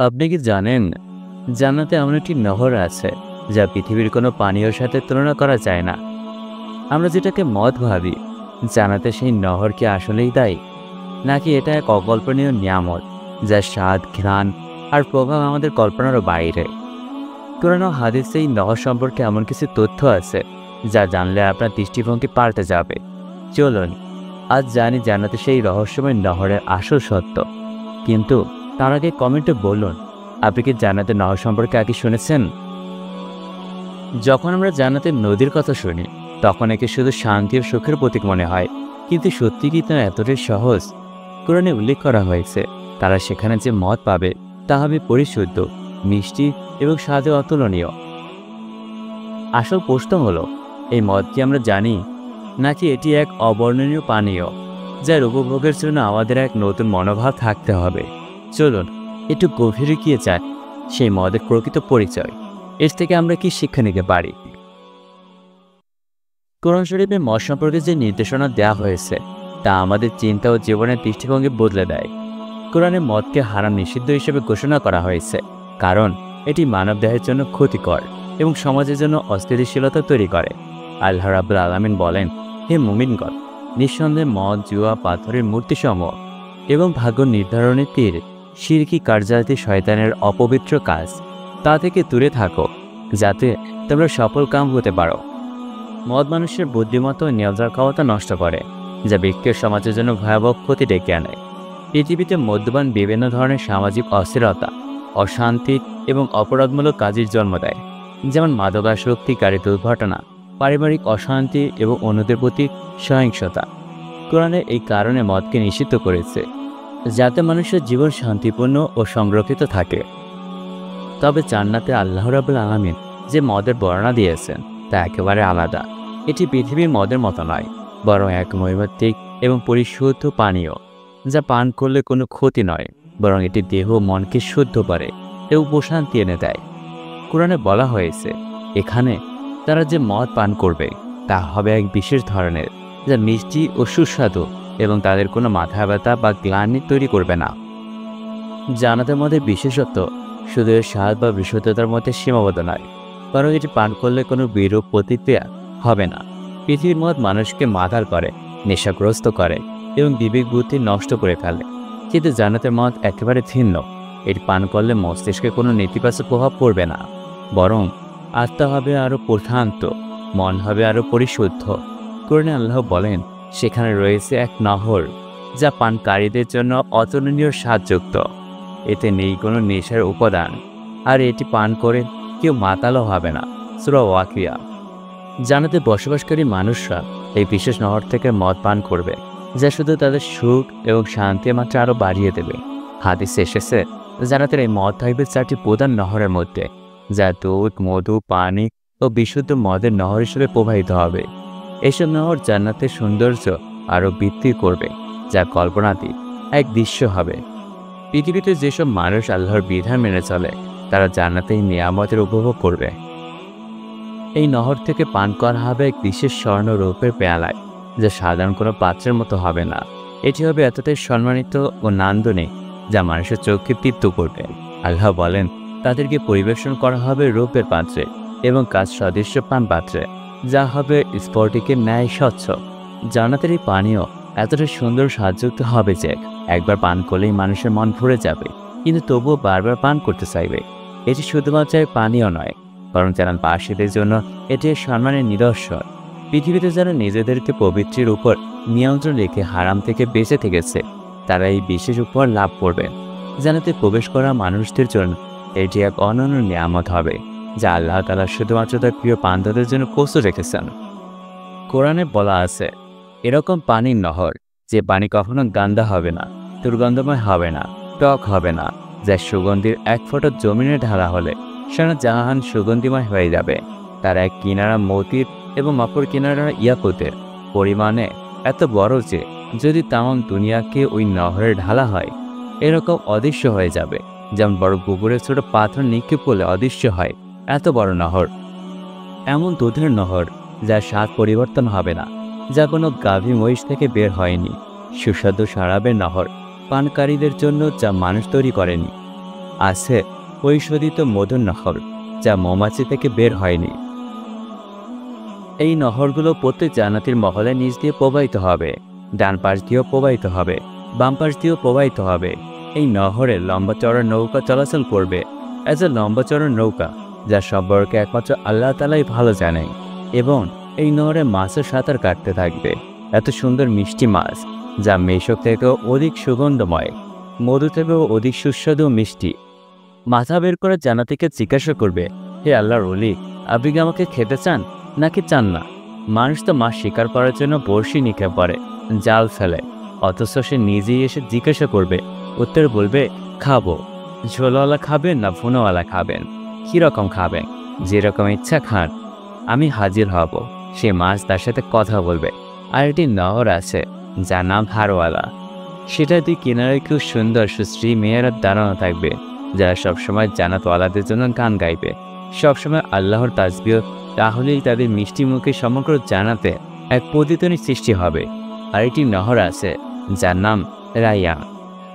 আপনি কি জানেন জান্নাতে এমন একটি নহর আছে যা পৃথিবীর কোনো পানীয়র সাথে তুলনা করা যায় না। আমরা যেটাকে মদ ভাবি, জান্নাতে সেই নহর কি আসলেই দায়ী, নাকি এটা এক অকল্পনীয় নিয়ামত যার স্বাদ, ঘ্রাণ আর প্রভাব আমাদের কল্পনারও বাইরে? কোরআন ও হাদিসে এই নহর সম্পর্কে এমন কিছু তথ্য আছে যা জানলে আপনার দৃষ্টিভঙ্গি পাল্টে যাবে। চলুন আজ জানি জান্নাতে সেই রহস্যময় নহরের আসল সত্য। কিন্তু তার আগে কমেন্টে বলুন, আপনি কি জান্নাতের নহর সম্পর্কে আগে শুনেছেন? যখন আমরা জান্নাতের নদীর কথা শুনি, তখন একে শুধু শান্তি ও সুখের প্রতীক মনে হয়। কিন্তু সত্যি কি তা এতটাই সহজ? কোরআনে উল্লেখ করা হয়েছে তারা সেখানে যে মদ পাবে তা হবে পরিশুদ্ধ, মিষ্টি এবং স্বাদে অতুলনীয়। আসল প্রশ্ন হলো, এই মদ কি আমরা জানি, নাকি এটি এক অবর্ণনীয় পানীয় যার উপভোগের জন্য আমাদের এক নতুন মনোভাব থাকতে হবে? চলুন একটু গভীরে গিয়ে যান সেই মদের প্রকৃত পরিচয়। এর থেকে আমরা কি শিক্ষা নিতে পারি? কোরআন শরীফে মদ সম্পর্কে যে নির্দেশনা দেওয়া হয়েছে তা আমাদের চিন্তা ও জীবনের দৃষ্টিভঙ্গি বদলে দেয়। কোরআনে মদকে হারাম নিষিদ্ধ হিসেবে ঘোষণা করা হয়েছে, কারণ এটি মানবদেহের জন্য ক্ষতিকর এবং সমাজের জন্য অস্থিতিশীলতা তৈরি করে। আল্লাহ রাব্বুল আলামিন বলেন, হে মুমিনগণ, নিঃসন্দেহে মদ, জুয়া, পাথরের মূর্তিসমূহ এবং ভাগ্য নির্ধারণের তীর শিরকি কার্যাতি শয়তানের অপবিত্র কাজ, তা থেকে দূরে থাকো যাতে তোমরা সফল কাম হতে পারো। মদ মানুষের বুদ্ধিমত্তা ও নিয়ন্ত্রণ ক্ষমতা নষ্ট করে, যা ব্যক্তির সমাজের জন্য ভয়াবহ ক্ষতি ডেকে আনে। পৃথিবীতে মদ্যপান বিভিন্ন ধরনের সামাজিক অস্থিরতা, অশান্তি এবং অপরাধমূলক কাজের জন্ম দেয়, যেমন মাদকাসক্তি, গাড়ি দুর্ঘটনা, পারিবারিক অশান্তি এবং অন্যদের প্রতি সহিংসতা। কোরআনে এই কারণে মদকে নিষিদ্ধ করেছে, যাতে মানুষের জীবন শান্তিপূর্ণ ও সংরক্ষিত থাকে। তবে জান্নাতে আল্লাহ রাব্বুল আলামিন যে মদের বর্ণনা দিয়েছেন তা একেবারে আলাদা। এটি পৃথিবীর মদের মতো নয়, বরং এক নৈমিত্তিক এবং পরিশুদ্ধ পানীয়, যা পান করলে কোনো ক্ষতি নয়, বরং এটি দেহ ও মনকে শুদ্ধ করে এবং প্রশান্তি এনে দেয়। কোরআনে বলা হয়েছে এখানে তারা যে মদ পান করবে তা হবে এক বিশেষ ধরনের, যা মিষ্টি ও সুস্বাদু এবং তাদের কোনো মাথা ব্যথা বা গ্লানি তৈরি করবে না। জান্নাতের মধ্যে বিশেষত্ব শুধু এর স্বাদ বা বিশুদ্ধতার মধ্যে সীমাবদ্ধ নয়, বরং এটি পান করলে কোনো বিরূপ প্রতিক্রিয়া হবে না। পৃথিবীর মদ মানুষকে মাতাল করে, নেশাগ্রস্ত করে এবং বিবেক বুদ্ধি নষ্ট করে ফেলে, কিন্তু জান্নাতের মদ একেবারে ভিন্ন। এটি পান করলে মস্তিষ্কে কোনো নেতিবাচক প্রভাব পড়বে না, বরং আত্মা হবে আরও প্রশান্ত, মন হবে আরও পরিশুদ্ধ। কোরআনে আল্লাহ বলেন, সেখানে রয়েছে এক নহর যা পানকারীদের জন্য অতুলনীয় স্বাদযুক্ত। এতে নেই কোনো নেশার উপাদান, আর এটি পান করে কেউ মাতালও হবে না। সূরা ওয়াকিয়া। জান্নাতে বসবাসকারী মানুষরা এই বিশেষ নহর থেকে মদ পান করবে, যা শুধু তাদের সুখ এবং শান্তি মাত্রা আরও বাড়িয়ে দেবে। হাদিসে এসেছে জান্নাতের এই মদ থাকবে 4টি প্রধান নহরের মধ্যে, যা দুধ, মধু, পানি ও বিশুদ্ধ মদের নহর হিসেবে প্রবাহিত হবে। এসব নহর জান্নাতের সৌন্দর্য আরও বৃদ্ধি করবে, যা কল্পনাতীত এক দৃশ্য হবে। পৃথিবীতে যেসব মানুষ আল্লাহর বিধান মেনে চলে তারা জান্নাতে এই নিয়ামতের উপভোগ করবে। এই নহর থেকে পান করা হবে এক বিশেষ স্বর্ণ রূপের পেয়ালায়, যা সাধারণ কোনো পাত্রের মতো হবে না। এটি হবে এতটাই সম্মানিত ও নান্দনিক যা মানুষের চোখকে তৃপ্ত করবে। আল্লাহ বলেন, তাদেরকে পরিবেশন করা হবে রূপের পাত্রে এবং কাজ সদৃশ্য পান পাত্রে, যা হবে স্ফটিকের ন্যায় স্বচ্ছ। জান্নাতের এই পানীয় এতটাই সুন্দর স্বাদযুক্ত হবে যে একবার পান করলেই মানুষের মন ভরে যাবে, কিন্তু তবুও বারবার পান করতে চাইবে। এটি শুধুমাত্র এক পানীয় নয়, বরং জান্নাতবাসীদের জন্য এটি এক সম্মানের নিদর্শন। পৃথিবীতে যারা নিজেদেরকে পবিত্রের উপর নিয়ন্ত্রণ রেখে হারাম থেকে বেঁচে থেকেছে তারা এই বিশেষ উপহার লাভ করবে। জান্নাতে প্রবেশ করা মানুষদের জন্য এটি এক অনন্য নিয়ামত হবে, যা আল্লাহ তাআলা শুধুমাত্র তার প্রিয় বান্দাদের জন্য প্রস্তুত রেখেছেন। কোরআনে বলা আছে, এরকম পানির নহর যে পানি কখনো গান্দা হবে না, দুর্গন্ধময় হবে না, টক হবে না, যার সুগন্ধির এক ফোঁটা জমিনে ঢালা হলে সারা জাহান সুগন্ধিময় হয়ে যাবে। তার এক কিনারা মতির এবং অপর কিনারা ইয়াকুতের পরিমাণে এত বড় যে যদি তামাম দুনিয়াকে ওই নহরে ঢালা হয় এরকম অদৃশ্য হয়ে যাবে, যেমন বড় পুকুরে ছোট পাথর নিক্ষেপ করলে অদৃশ্য হয় এত বড় নহর। এমন দুধের নহর যার স্বাদ পরিবর্তন হবে না, যা কোনো গাভী মহিষ থেকে বের হয়নি। সুস্বাদু শরাবের নহর পানকারীদের জন্য, যা মানুষ তৈরি করেনি। আছে পরিশোধিত মধুর নহর, যা মৌমাছি থেকে বের হয়নি। এই নহরগুলো প্রত্যেক জান্নাতীর মহলে নিচ দিয়ে প্রবাহিত হবে, ডান পাশ দিয়েও প্রবাহিত হবে, বাম পাশ দিয়েও প্রবাহিত হবে। এই নহরে লম্বা চড়া নৌকা চলাচল করবে। এজ এ লম্বা চড়া নৌকা, যা সম্পর্কে একমাত্র আল্লাহ তাআলাই ভালো জানেন। এবং এই নহরে মাছের সাঁতার কাটতে থাকবে, এত সুন্দর মিষ্টি মাছ, যা মেশক থেকেও অধিক সুগন্ধময়, মধু থেকেও অধিক সুস্বাদু মিষ্টি। মাথা বের করে জান্নাতীকে জিজ্ঞাসা করবে, হে আল্লাহর ওলি, আপনি কি আমাকে খেতে চান নাকি চান না? মানুষ তো মাছ শিকার করার জন্য বড়শি নিক্ষেপ করে, জাল ফেলে, অথচ সে নিজেই এসে জিজ্ঞাসা করবে। উত্তর বলবে, খাবো। ঝোলওয়ালা খাবেন না ভুনোওয়ালা খাবেন? কীরকম খাবেন? যেরকম ইচ্ছা খান, আমি হাজির হব। সে মাছ তার সাথে কথা বলবে। আর একটি নহর আছে, যার নাম হারওয়ালা। সেটা দুই কিনারে খুব সুন্দর সুশ্রী মেয়েরা দাঁড়ানো থাকবে, যারা সবসময় জান্নাতওয়ালাদের জন্য গান গাইবে, সবসময় আল্লাহর তাসবিহ। তাহলেই তাদের মিষ্টি মুখে সমগ্র জান্নাতে এক প্রতিধ্বনি সৃষ্টি হবে। আর একটি নহর আছে, যার নাম রাইয়ান।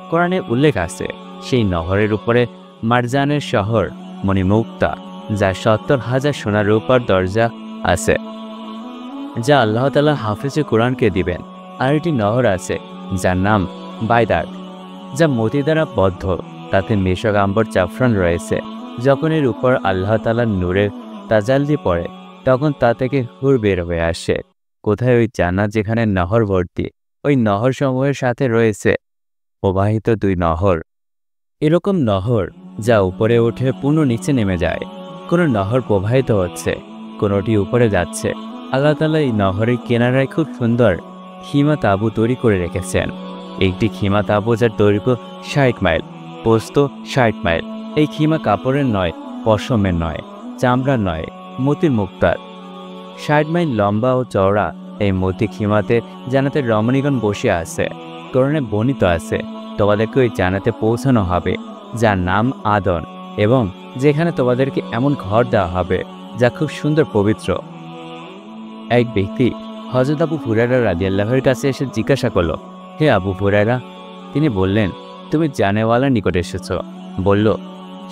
কোরআনে উল্লেখ আছে, সেই নহরের উপরে মারজানের শহর মণিমুক্তা, যা ৭০,০০০ সোনার রূপার দরজা আছে, যা আল্লাহ তাআলা হাফেজে কোরআনকে দিবেন। আর একটি নহর আছে, যার নাম বাইদাক, যা মতি দ্বারা বদ্ধ, তাতে মেশক আম্বর জাফরান রয়েছে। যখন এর উপর আল্লাহ তাআলার নূরের তাজাল্লি পড়ে, তখন তা থেকে হুর বের হয়ে আসে। কোথায়? ওই জান্নাত যেখানে নহর ভর্তি, ওই নহর সমূহের সাথে রয়েছে প্রবাহিত দুই নহর। এরকম নহর যা উপরে উঠে পুনঃ নিচে নেমে যায়। কোনো নহর প্রবাহিত হচ্ছে, কোনোটি উপরে যাচ্ছে। আল্লাহ তাআলা এই নহরের কিনারায় খুব সুন্দর খিমা তাঁবু তৈরি করে রেখেছেন। একটি খিমা তাঁবু, যার দৈর্ঘ্য ৬০ মাইল, প্রস্থ ৬০ মাইল। এই খিমা কাপড়ের নয়, পশমের নয়, চামড়ার নয়, মতির মুক্তার। ৬০ মাইল লম্বা ও চওড়া এই মতি খিমাতে জান্নাতের রমণীগণ বসে আছে। কোরআনে বর্ণিত আছে, তোমাদেরকে ওই জান্নাতে পৌঁছানো হবে, যার নাম আদন, এবং যেখানে তোমাদেরকে এমন ঘর দেওয়া হবে যা খুব সুন্দর পবিত্র। এক ব্যক্তি হযরত আবু হুরায়রা রাদিয়াল্লাহুর কাছে এসে জিজ্ঞাসা করল, হে আবু হুরায়রা। তিনি বললেন, তুমি জানেওয়ালার নিকট এসেছ। বলল,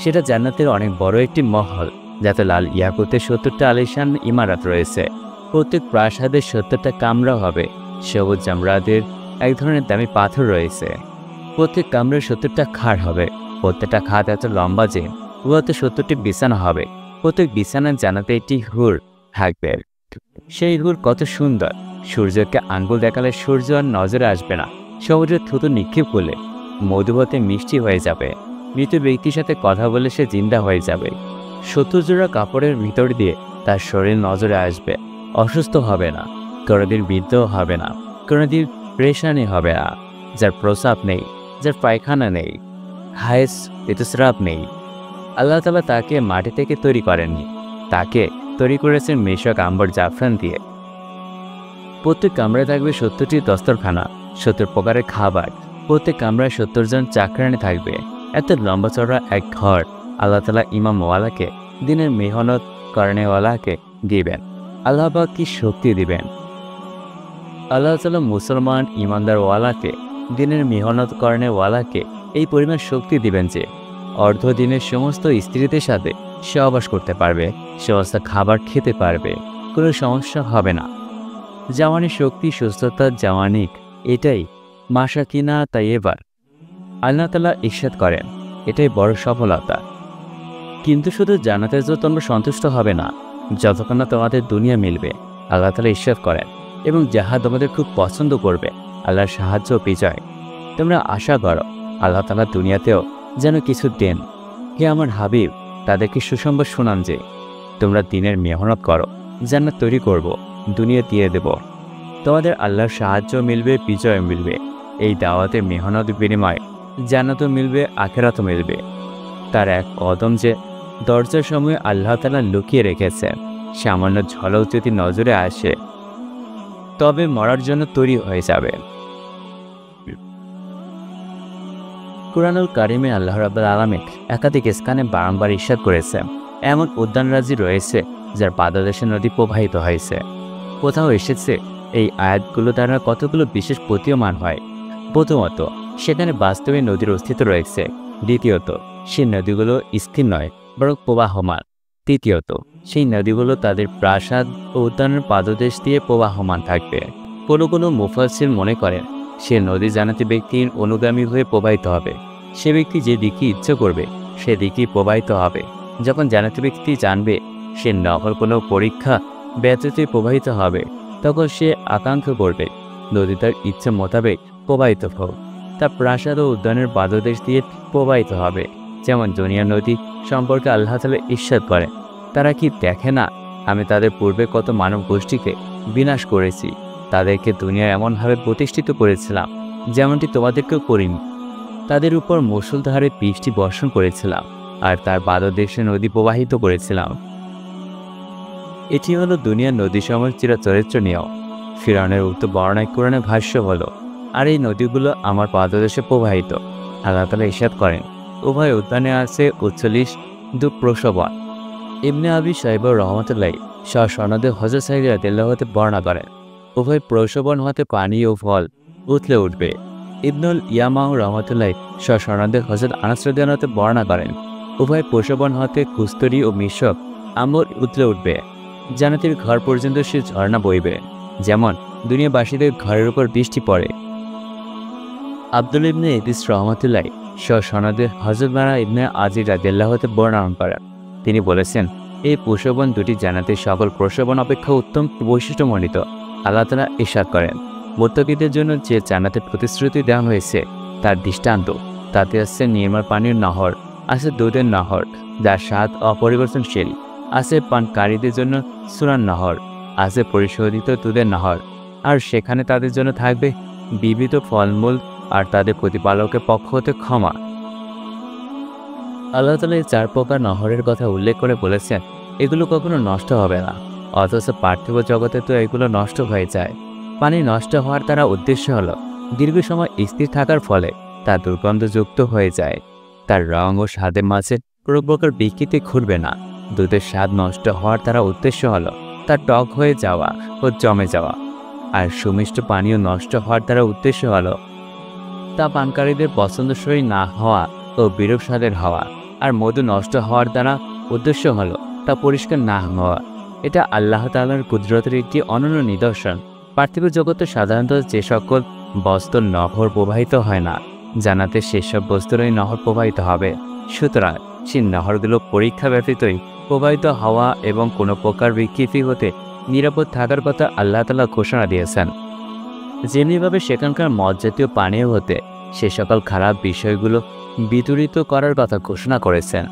সেটা জান্নাতের অনেক বড় একটি মহল, যাতে লাল ইয়াকুতের ৭০টা আলিশান ইমারত রয়েছে। প্রত্যেক প্রাসাদের ৭০টা কামরা হবে। সবুজ জামরাদের এক ধরনের দামি পাথর রয়েছে। প্রত্যেক কামরায় ৭০টা খাট হবে। প্রত্যেকটা খাট এত লম্বা যে উহাতে ৭০টি বিছানা হবে। প্রত্যেক বিছানায় জান্নাতে একটি হুর থাকবে। সেই হুর কত সুন্দর! সূর্যকে আঙ্গুল দেখালে সূর্য আর নজরে আসবে না। সমুদ্রের থুতু নিক্ষেপ করলে মধুবতে মিষ্টি হয়ে যাবে। মৃত ব্যক্তির সাথে কথা বলে সে জিন্দা হয়ে যাবে। ৭০ জোড়া কাপড়ের ভিতর দিয়ে তার শরীর নজরে আসবে। অসুস্থ হবে না, কোনোদিন বৃদ্ধও হবে না, কোনোদিন পেরেশানি হবে না। যার প্রস্রাব নেই, যার পায়খানা নেই, হায়েস ঋতুস্রাব নেই। আল্লাহ তাআলা তাকে মাটি থেকে তৈরি করেননি, তাকে তৈরি করেছেন মেশক আম্বর জাফরান দিয়ে। প্রত্যেক কামরায় থাকবে ৭০টি দস্তরখানা, ৭০ প্রকারের খাবার। প্রত্যেক কামরায় ৭০ জন চাকরানি থাকবে। এত লম্বা চড়া এক ঘর আল্লাহ তাআলা ইমামওয়ালাকে, দিনের মেহনত করেনেওয়ালাকে দিবেন। আল্লাহ পাক কি শক্তি দিবেন! আল্লাহ তাআলা মুসলমান ইমানদারওয়ালাকে, দিনের মেহনত করেনেওয়ালাকে এই পরিমাণ শক্তি দিবেন যে অর্ধ দিনের সমস্ত স্ত্রীদের সাথে সহবাস করতে পারবে, সমস্ত খাবার খেতে পারবে, কোনো সমস্যা হবে না। জাওয়ানি শক্তি, সুস্থতা, জাওয়ানিক, এটাই মাসাকিনা তাইয়েবার। আল্লাহ তাআলা ইরশাদ করেন, এটাই বড় সফলতা। কিন্তু শুধু জান্নাতের জন্য তোমরা সন্তুষ্ট হবে না, যতক্ষণ না তোমাদের দুনিয়া মিলবে। আল্লাহ তাআলা ইরশাদ করেন, এবং যাহা তোমাদের খুব পছন্দ করবে, আল্লাহর সাহায্য বিজয়। তোমরা আশা করো আল্লাহ তাআলা দুনিয়াতেও যেন কিছু দেন। হে আমার হাবিব, তাদেরকে সুসংবাদ শোনান যে তোমরা দিনের মেহনত করো, জান্নাত তৈরি করব, দুনিয়া দিয়ে দেব। তোমাদের আল্লাহর সাহায্য মিলবে, বিজয় মিলবে। এই দাওয়াতের মেহনত বিনিময়ে জান্নাতও মিলবে, আখিরাতও মিলবে। তার এক কদম যে দরজার সময় আল্লাহ তাআলা লুকিয়ে রেখেছেন, সামান্য ঝলক যদি নজরে আসে, তবে মরার জন্য তৈরি হয়ে যাবে। কুরআনুল কারিমে আল্লাহ রাব্বুল আলামিন একাধিক স্থানে বারংবার ইরশাদ করেছেন, এমন উদ্যানরাজি রয়েছে যার পাদদেশে নদী প্রবাহিত হয়েছে। কোথাও এসেছে এই আয়াতগুলো দ্বারা কতগুলো বিশেষ প্রতীয়মান হয়। প্রথমত, সেখানে বাস্তবে নদীর অস্তিত্ব রয়েছে। দ্বিতীয়ত, সেই নদীগুলো স্থির নয় বরং প্রবাহমান। তৃতীয়ত, সেই নদীগুলো তাদের প্রাসাদ ও উদ্যানের পাদদেশ দিয়ে প্রবাহমান থাকবে। কোনো কোনো মুফাসসির মনে করেন সে নদী জান্নাতি ব্যক্তির অনুগামী হয়ে প্রবাহিত হবে। সে ব্যক্তি যে দিকে ইচ্ছে করবে সেদিকেই প্রবাহিত হবে। যখন জান্নাতি ব্যক্তি জানবে সে নহর কোনো পরীক্ষা ব্যতীতই প্রবাহিত হবে, তখন সে আকাঙ্ক্ষা করবে নদী তার ইচ্ছে মোতাবেক প্রবাহিত হোক, তার প্রাসাদ ও উদ্যানের পাদদেশ দিয়ে প্রবাহিত হবে। যেমন দুনিয়া নদী সম্পর্কে আল্লাহ তাআলা ইরশাদ করেন, তারা কি দেখে না আমি তাদের পূর্বে কত মানব গোষ্ঠীকে বিনাশ করেছি, তাদেরকে দুনিয়ায় এমনভাবে প্রতিষ্ঠিত করেছিলাম যেমনটি তোমাদেরকেও করিনি। তাদের উপর মুষলধারে বৃষ্টি বর্ষণ করেছিলাম আর তার পাদদেশে নদী প্রবাহিত করেছিলাম। এটি হলো দুনিয়ার নদীসমূহের চিরাচরিত্র নিয়ম। ফিরআউনের উক্ত বর্ণনায় কোরআনের ভাষ্য হলো, আর এই নদীগুলো আমার পাদদেশে প্রবাহিত। আল্লাহ তাআলা ইরশাদ করেন, উভয় উদ্যানে আছে উচ্ছলিশ প্রসবন। ইবনে আবি শাইবা রহমতুল্লাহ সনদে হযরত সাঈদ রাদিয়াল্লাহু আনহু বর্ণনা করেন, উভয় প্রসবন হতে পানি ও ফল উতলে উঠবে। ইবনুল ইয়ামাউ রহমতুল্লাহ সনদে হযরত আনাস রাদিয়াল্লাহু আনহু বর্ণনা করেন, উভয় প্রসবন হতে কুস্তরি ও মিশক আমর উতলে উঠবে। জান্নাতের ঘর পর্যন্ত সে ঝর্ণা বইবে, যেমন দুনিয়াবাসীদের ঘরের উপর বৃষ্টি পড়ে। আব্দুল ইবনে ইদিস রহমতুল্লাহ সনদে হযরত বারা ইবনে আজিজ রাদিয়াল্লাহু আনহু বর্ণনা করেন, তিনি বলেছেন, এই প্রসবন দুটি জান্নাতের সকল প্রসবন অপেক্ষা উত্তম বৈশিষ্ট্যমণ্ডিত। আল্লাহ তাআলা ইরশাদ করেন, মুত্তাকীদের জন্য যে জান্নাতের প্রতিশ্রুতি দেওয়া হয়েছে তার দৃষ্টান্ত, তাতে আছে নির্মল পানির নহর, আছে দুধের নহর যার স্বাদ অপরিবর্তনশীল, আছে পানকারীদের জন্য সুরার নহর, আছে পরিশোধিত দুধের নহর, আর সেখানে তাদের জন্য থাকবে বিবিধ ফলমূল আর তাদের প্রতিপালকের পক্ষ হতে ক্ষমা। আল্লাহ তাআলা এই 4 প্রকার নহরের কথা উল্লেখ করে বলেছেন, এগুলো কখনো নষ্ট হবে না, অথচ পার্থিব জগতে তো এগুলো নষ্ট হয়ে যায়। পানি নষ্ট হওয়ার দ্বারা উদ্দেশ্য হলো দীর্ঘ সময় স্থির থাকার ফলে তা দুর্গন্ধযুক্ত হয়ে যায়, তার রং ও স্বাদের মাঝে কোনো প্রকার বিকৃতি ঘটবে না। দুধের স্বাদ নষ্ট হওয়ার দ্বারা উদ্দেশ্য হলো তা টক হয়ে যাওয়া ও জমে যাওয়া। আর সুমিষ্ট পানীয় নষ্ট হওয়ার দ্বারা উদ্দেশ্য হলো তা পানকারীদের পছন্দসই না হওয়া ও বিরূপ স্বাদের হওয়া। আর মধু নষ্ট হওয়ার দ্বারা উদ্দেশ্য হলো তা পরিষ্কার না হওয়া। এটা আল্লাহ তাআলার কুদরতের একটি অনন্য নিদর্শন। পার্থিব জগতে সাধারণত যে সকল বস্তুর নহর প্রবাহিত হয় না, জান্নাতে সেসব বস্তুরই নহর প্রবাহিত হবে। সুতরাং সেই নহরগুলো পরীক্ষা ব্যতীতই প্রবাহিত হওয়া এবং কোনো প্রকার বিকৃতি হতে নিরাপদ থাকার কথা আল্লাহ তাআলা ঘোষণা দিয়েছেন। যেমনিভাবে সেখানকার মদ জাতীয় পানীয় হতে সে সকল খারাপ বিষয়গুলো বিতাড়িত করার কথা ঘোষণা করেছেন।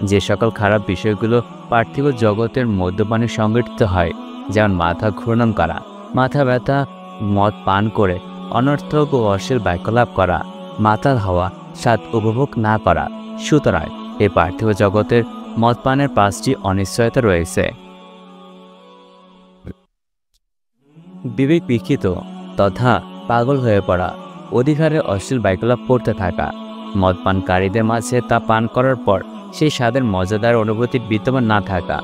যে সকল খারাপ বিষয়গুলো পার্থিব জগতের মদ্যপানে সংগঠিত হয়, যেমন মাথা ঘূর্ণন করা, মাথা ব্যথা, মদ পান করে অনর্থক ও অশ্লীল বাক্যলাপ করা, মাতাল হওয়া, স্বাদ উপভোগ না করা। সুতরাং এই পার্থিব জগতের মদ পানের 5টি অনিশ্চয়তা রয়েছে। বিবেক বিকৃত তথা পাগল হয়ে পড়া, অধিকারে অশ্লীল বাক্যলাপ করতে থাকা, মদ পানকারীদের মাঝে তা পান করার পর সেই স্বাদের মজাদার অনুভূতি বিদ্যমান না থাকা।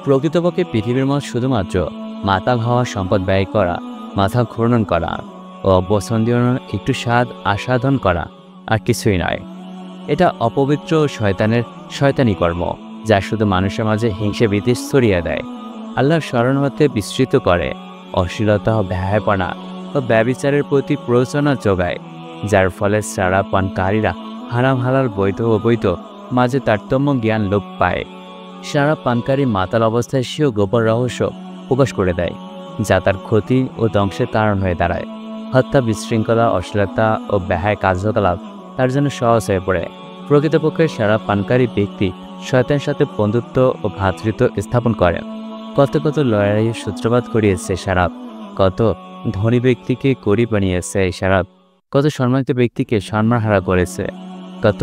প্রকৃতপক্ষে পৃথিবীর মধ্যে শুধুমাত্র মাতাল হওয়া, সম্পদ ব্যয় করা, মাথা ঘূর্ণন করা ও অপছন্দীয় একটু স্বাদ আস্বাদন করা, আর কিছুই নয়। এটা অপবিত্র শয়তানি কর্ম, যা শুধু মানুষের মাঝে হিংসা বিদ্বেষ ছড়িয়ে দেয়, আল্লাহর স্মরণ হতে বিস্মৃত করে, অশ্লীলতা ও ব্যয়াপনা ও ব্যভিচারের প্রতি প্ররোচনা যোগায়, যার ফলে সারা পানকারীরা হারাম হালাল বৈধ অবৈধ মাঝে তারতম্য জ্ঞান লোপ পায়। সারা পানকারী মাতাল অবস্থায় সেও গোপন রহস্য প্রকাশ করে দেয়, যা তার ক্ষতি ও ধ্বংসের কারণ হয়ে দাঁড়ায়। হত্যা, বিশৃঙ্খলা, অশ্লীলতা ও ব্যয় কার্যকলাপ তার জন্য সহজ হয়ে পড়ে। প্রকৃতপক্ষে সারা পানকারী ব্যক্তি শয়তানের সাথে বন্ধুত্ব ও ভ্রাতৃত্ব স্থাপন করে। কত কত লড়াইয়ের সূত্রপাত করিয়েছে শরাব, কত ধনী ব্যক্তিকে গরিব বানিয়েছে এই শরাব, কত সম্মানিত ব্যক্তিকে সম্মানহারা করেছে, কত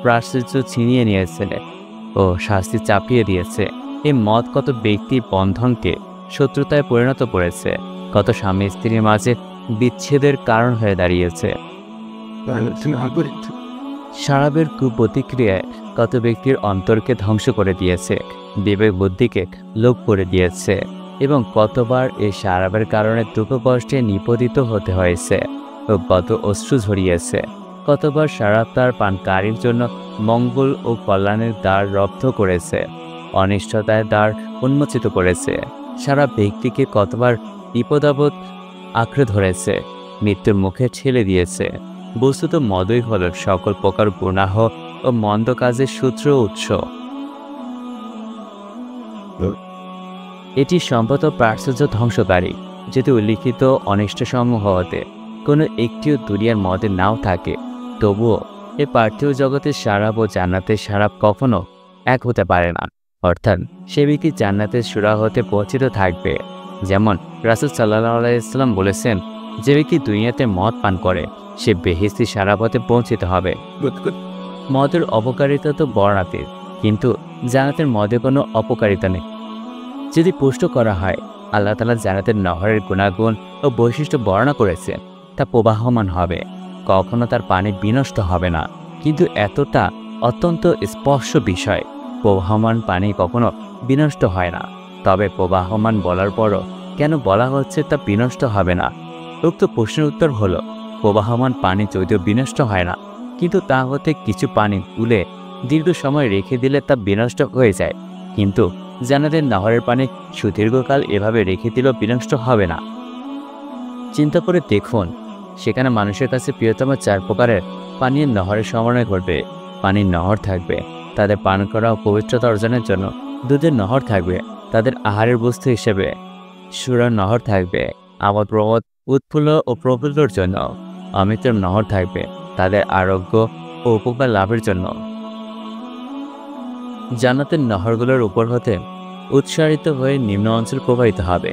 প্রাশ্চিত্য ছিনিয়ে নিয়েছে ও শাস্তি চাপিয়ে দিয়েছে। এই মদ কত ব্যক্তির বন্ধনকে শত্রুতায় পরিণত করেছে, কত স্বামী স্ত্রীর মাঝে বিচ্ছেদের কারণ হয়ে দাঁড়িয়েছে। শরাবের কুপ্রতিক্রিয়ায় কত ব্যক্তির অন্তরকে ধ্বংস করে দিয়েছে, বিবেক বুদ্ধিকে লোপ করে দিয়েছে, এবং কতবার এই শরাবের কারণে দুঃখ কষ্টে নিপতিত হতে হয়েছে ও কত অশ্রু ঝরিয়েছে, কতবার সারা তার পানকারীর জন্য মঙ্গল ও কল্যাণের দ্বার রব্ধ করেছে, অনিষ্টতায় দ্বার উন্মোচিত করেছে। সারা ব্যক্তিকে কতবার বিপদাপদ আঁকড়ে ধরেছে, মৃত্যুর মুখে ঠেলে দিয়েছে। বস্তুত মদই হল সকল প্রকার গুনাহ ও মন্দ কাজের সূত্র উৎস। এটি সম্পদ ও প্রাচুর্য ধ্বংসকারী। যদি উল্লিখিত অনিষ্টসমূহ হতে কোনো একটিও দুনিয়ার মধ্যে নাও থাকে, তবুও এ পার্থিব জগতের সারাপ ও জান্নাতের সারাপ কখনো এক হতে পারে না। অর্থাৎ সে ব্যক্তি জান্নাতের সুরা হতে পৌঁছিত থাকবে। যেমন রাসূল সাল্লাল্লাহু আলাইহি ওয়াসাল্লাম বলেছেন, যে ব্যক্তি দুনিয়াতে মদ পান করে সে বেহেশতি সারাপ হতে পৌঁছিত হবে। মদের অপকারিতা তো বর্ণাতীত, কিন্তু জান্নাতের মদে কোনো অপকারিতা নেই। যদি পুষ্ট করা হয়, আল্লাহ তাআলা জান্নাতের নহরের গুণাগুণ ও বৈশিষ্ট্য বর্ণনা করেছে, তা প্রবাহমান হবে, কখনো তার পানি বিনষ্ট হবে না। কিন্তু এতটা অত্যন্ত স্পষ্ট বিষয়, প্রবাহমান পানি কখনো বিনষ্ট হয় না। তবে প্রবাহমান বলার পরও কেন বলা হচ্ছে তা বিনষ্ট হবে না? উক্ত প্রশ্নের উত্তর হলো, প্রবাহমান পানি যদিও বিনষ্ট হয় না, কিন্তু তা হতে কিছু পানি তুলে দীর্ঘ সময় রেখে দিলে তা বিনষ্ট হয়ে যায়। কিন্তু জান্নাতের নহরের পানি সুদীর্ঘকাল এভাবে রেখে দিলেও বিনষ্ট হবে না। চিন্তা করে দেখুন, সেখানে মানুষের কাছে প্রিয়তম 4 প্রকারের পানীয় নহরের সমন্বয় ঘটবে। পানির নহর থাকবে, তাদের পান করা ও পবিত্রতা অর্জনের জন্য দুধের নহর থাকবে, তাদের আহারের বস্তু হিসেবে সুরার নহর থাকবে, আমোদ প্রমোদ উৎফুল্ল ও প্রফুল্লর জন্য, অমৃতের নহর থাকবে, তাদের আরোগ্য ও উপকার লাভের জন্য। জান্নাতের নহরগুলোর উপর হতে উৎসারিত হয়ে নিম্ন অঞ্চল প্রবাহিত হবে।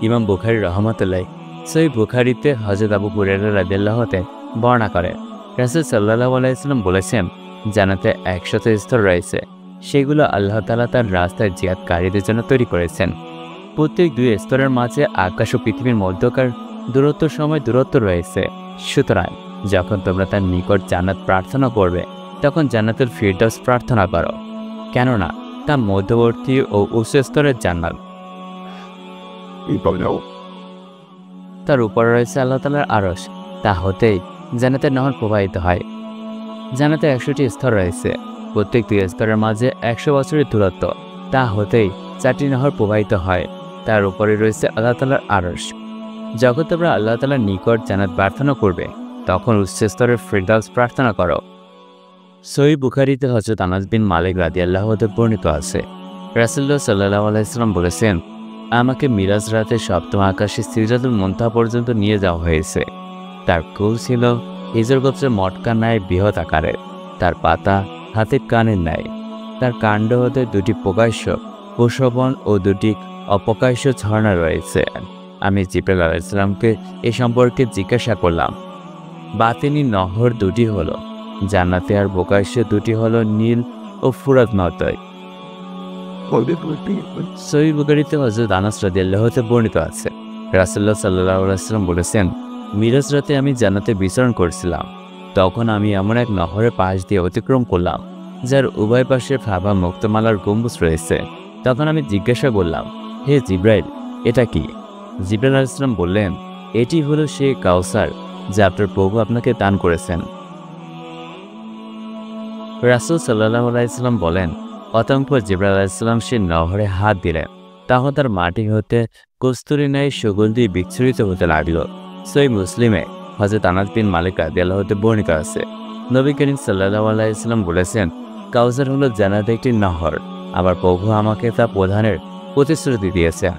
ইমাম বুখারী রাহমাতুল্লাহ সহিহ বুখারীতে হযরত আবু হুরায়রা রাদিয়াল্লাহু আনহু বর্ণনা করেন, রাসূল সাল্লাল্লাহু আলাইহি ওয়াসাল্লাম বলেছেন, জান্নাতে 100 স্তর রয়েছে, সেগুলো আল্লাহ তাআলা তার রাস্তায় জিহাদকারীদের জন্য তৈরি করেছেন। প্রত্যেক 2 স্তরের মাঝে আকাশ ও পৃথিবীর মধ্যকার দূরত্ব রয়েছে। সুতরাং যখন তোমরা তার নিকট জান্নাত প্রার্থনা করবে, তখন জান্নাতুল ফিরদাউস প্রার্থনা করো, কেননা তা মধ্যবর্তী ও উচ্চ স্তরের জান্নাত। তার উপরে রয়েছে আল্লাহ তাআলার আরশ, তা হতেই জান্নাতের নহর প্রবাহিত হয়। জান্নাতে 100টি স্তর রয়েছে, প্রত্যেক 2 স্তরের মাঝে 100 বছরের দূরত্ব, তা হতেই 4টি নহর প্রবাহিত হয়। তার উপরে রয়েছে আল্লাহ তাআলার আরশ। যখন তোমরা আল্লাহ তাআলার নিকট জান্নাত প্রার্থনা করবে, তখন উচ্চ স্তরের ফিরদাউস প্রার্থনা করো। সহিহ বুখারীতে হযরত আনাস বিন মালিক রাদিয়াল্লাহু আনহু বর্ণিত আছে, রাসূলুল্লাহ সাল্লাল্লাহু আলাইহি ওয়াসাল্লাম বলেছেন, আমাকে মিরাজ রাতে সপ্তম আকাশে সিদরাতুল মুনতাহা পর্যন্ত নিয়ে যাওয়া হয়েছে। তার কুল ছিল হিজর গোত্রের মটকা ন্যায় বৃহৎ আকারের, তার পাতা হাতের কানের ন্যায়, তার কাণ্ড হতে 2টি প্রকাশ্য প্রশোভন ও 2টি অপ্রকাশ্য ঝর্ণা রয়েছে। আমি জিবরাইল আলাইহিস সালামকে এ সম্পর্কে জিজ্ঞাসা করলাম। বাতিনি নহর 2টি হলো জান্নাতে, আর প্রকাশ্য 2টি হলো নীল ও ফুরাত নদী। সহিহ বুখারীতে হযরত আনাস রাদিয়াল্লাহু আনহু বর্ণিত আছে, রাসূলুল্লাহ সাল্লাল্লাহু আলাইহি ওয়াসাল্লাম বলেছেন, মিরাজ রাতে আমি জান্নাতে বিচরণ করছিলাম, তখন আমি এমন এক নহরের পাশ দিয়ে অতিক্রম করলাম, যার উভয় পাশে ফাবা মুক্তমালার গম্বুজ রয়েছে। তখন আমি জিজ্ঞাসা করলাম, হে জিবরাইল, এটা কি? জিবরাইল আলাইহিস সালাম বললেন, এটি হলো সেই কাউসার যা আপনার প্রভু আপনাকে দান করেছেন। রাসূল সাল্লাল্লাহু আলাইহি ওয়াসাল্লাম বলেন, অতঃপর জিবরাইল আলাইহিস সালাম সে নহরে হাত দিলেন, তখন তার মাটি হতে কস্তুরী ন্যায় সুগন্ধি বিচ্ছুরিত হতে লাগলো। সহিহ মুসলিমে হযরত আনাস বিন মালিক রাদিয়াল্লাহু আনহু বর্ণিত আছে, নবী করিম সাল্লাল্লাহু আলাইহি ওয়াসাল্লাম বলেছেন, কাউসার হলো জান্নাতের একটি নহর, আবার প্রভু আমাকে তা প্রদানের প্রতিশ্রুতি দিয়েছেন।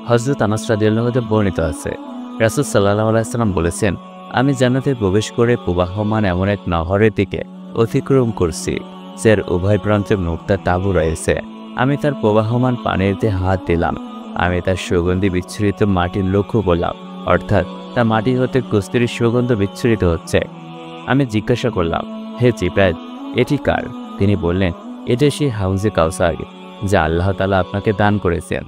হযরত আনাস রাদিয়াল্লাহু আনহু বর্ণিত আছে, রাসূল সাল্লাল্লাহু আলাইহি ওয়াসাল্লাম বলেছেন, আমি জান্নাতে প্রবেশ করে প্রবাহমান এমন এক নহরের দিকে অতিক্রম করছি, যার উভয় প্রান্তে মুক্তার তাঁবু রয়েছে। আমি তার প্রবাহমান পানিতে হাত দিলাম, আমি তার সুগন্ধি বিচ্ছুরিত মাটি লক্ষ্য করলাম, অর্থাৎ তার মাটি হতে কস্তুরীর সুগন্ধ বিচ্ছুরিত হচ্ছে। আমি জিজ্ঞাসা করলাম, হে জিবরাইল, এটি কার? তিনি বললেন, এটা সেই হাউজে কাউসার যা আল্লাহ তাআলা আপনাকে দান করেছেন।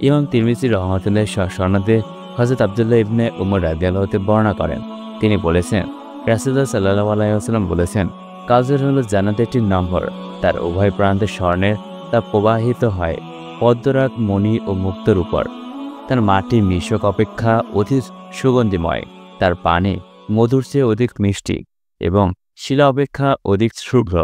ইমাম তিরমিজি রাহমাতুল্লাহ সনদে হযরত আব্দুল্লাহ ইবনে উমর রাদিয়াল্লাহু আনহু বর্ণনা করেন, তিনি বলেছেন, রাসূলুল্লাহ সাল্লাল্লাহু আলাইহি ওয়াসাল্লাম বলেছেন, কাউসার হলো জান্নাতের একটি নহর, তার উভয় প্রান্তে স্বর্ণের তা প্রবাহিত হয় পদ্মরাগ মণি ও মুক্তোর উপর। তার মাটি মিশক অপেক্ষা অধিক সুগন্ধিময়, তার পানি মধুর চেয়ে অধিক মিষ্টি এবং শিলা অপেক্ষা অধিক শুভ্র।